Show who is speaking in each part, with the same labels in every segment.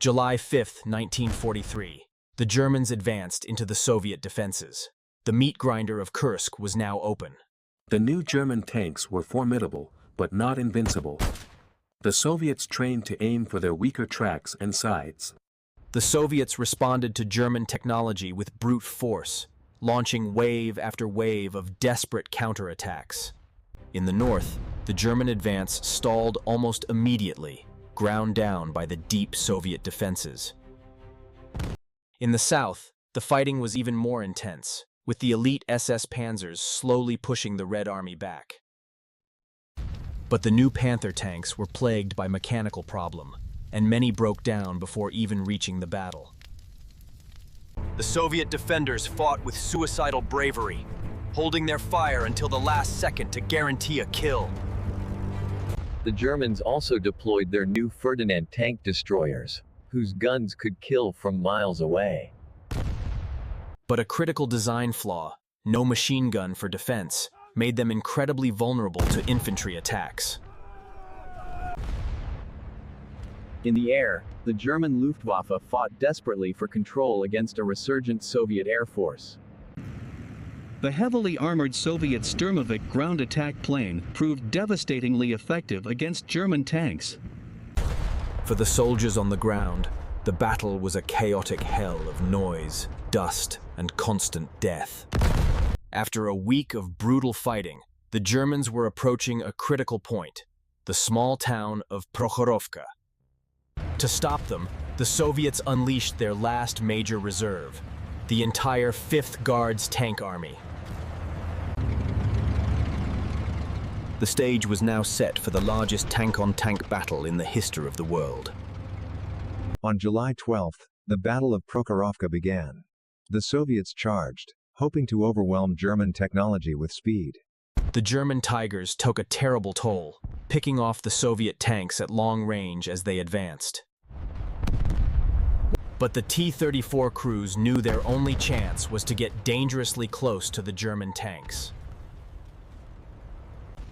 Speaker 1: July 5, 1943, the Germans advanced into the Soviet defenses. The meat grinder of Kursk was now open.
Speaker 2: The new German tanks were formidable, but not invincible. The Soviets trained to aim for their weaker tracks and sides.
Speaker 1: The Soviets responded to German technology with brute force, launching wave after wave of desperate counterattacks. In the north, the German advance stalled almost immediately, ground down by the deep Soviet defenses. In the south, the fighting was even more intense, with the elite SS Panzers slowly pushing the Red Army back. But the new Panther tanks were plagued by mechanical problem, and many broke down before even reaching the battle. The Soviet defenders fought with suicidal bravery, holding their fire until the last second to guarantee a kill.
Speaker 3: The Germans also deployed their new Ferdinand tank destroyers, whose guns could kill from miles away.
Speaker 1: But a critical design flaw, no machine gun for defense, made them incredibly vulnerable to infantry attacks.
Speaker 4: In the air, the German Luftwaffe fought desperately for control against a resurgent Soviet air force.
Speaker 5: The heavily armored Soviet Sturmovik ground attack plane proved devastatingly effective against German tanks.
Speaker 1: For the soldiers on the ground, the battle was a chaotic hell of noise, dust, and constant death. After a week of brutal fighting, the Germans were approaching a critical point, the small town of Prokhorovka. To stop them, the Soviets unleashed their last major reserve, the entire 5th Guards Tank Army. The stage was now set for the largest tank-on-tank battle in the history of the world.
Speaker 6: On July 12th, the Battle of Prokhorovka began. The Soviets charged, hoping to overwhelm German technology with speed.
Speaker 1: The German Tigers took a terrible toll, picking off the Soviet tanks at long range as they advanced. But the T-34 crews knew their only chance was to get dangerously close to the German tanks.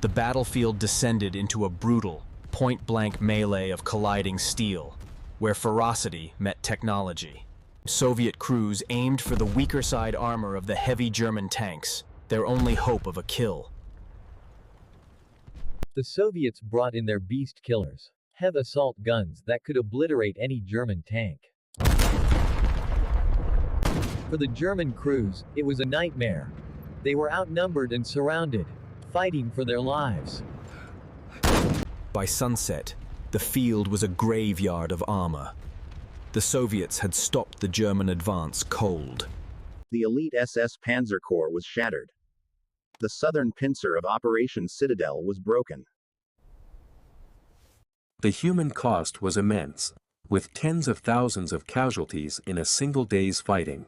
Speaker 1: The battlefield descended into a brutal, point-blank melee of colliding steel, where ferocity met technology. Soviet crews aimed for the weaker side armor of the heavy German tanks, their only hope of a kill.
Speaker 3: The Soviets brought in their beast killers, heavy assault guns that could obliterate any German tank. For the German crews, it was a nightmare. They were outnumbered and surrounded, fighting for their lives.
Speaker 1: By sunset, the field was a graveyard of armor. The Soviets had stopped the German advance cold.
Speaker 7: The elite SS Panzer Corps was shattered. The southern pincer of Operation Citadel was broken.
Speaker 2: The human cost was immense, with tens of thousands of casualties in a single day's fighting.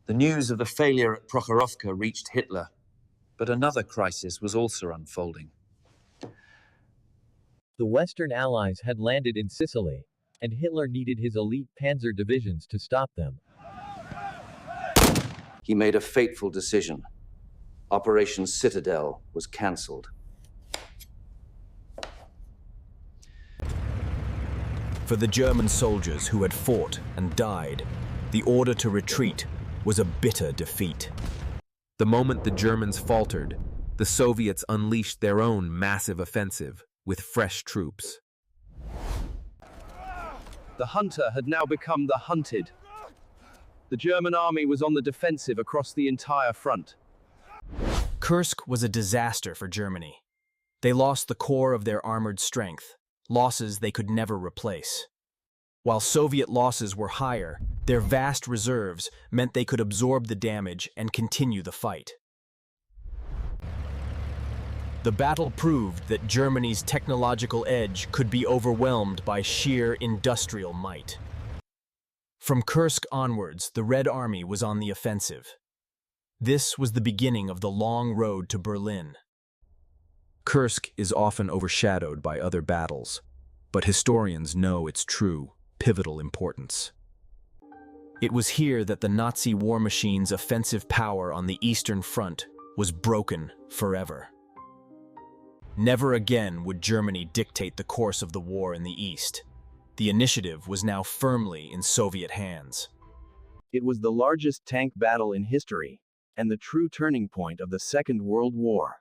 Speaker 8: The news of the failure at Prokhorovka reached Hitler, but another crisis was also unfolding.
Speaker 3: The Western Allies had landed in Sicily, and Hitler needed his elite panzer divisions to stop them.
Speaker 8: He made a fateful decision. Operation Citadel was cancelled.
Speaker 1: For the German soldiers who had fought and died, the order to retreat was a bitter defeat. The moment the Germans faltered, the Soviets unleashed their own massive offensive with fresh troops.
Speaker 4: The hunter had now become the hunted. The German army was on the defensive across the entire front.
Speaker 1: Kursk was a disaster for Germany. They lost the core of their armored strength, losses they could never replace. While Soviet losses were higher, their vast reserves meant they could absorb the damage and continue the fight. The battle proved that Germany's technological edge could be overwhelmed by sheer industrial might. From Kursk onwards, the Red Army was on the offensive. This was the beginning of the long road to Berlin. Kursk is often overshadowed by other battles, but historians know its true, pivotal importance. It was here that the Nazi war machine's offensive power on the Eastern Front was broken forever. Never again would Germany dictate the course of the war in the East. The initiative was now firmly in Soviet hands.
Speaker 4: It was the largest tank battle in history, and the true turning point of the Second World War.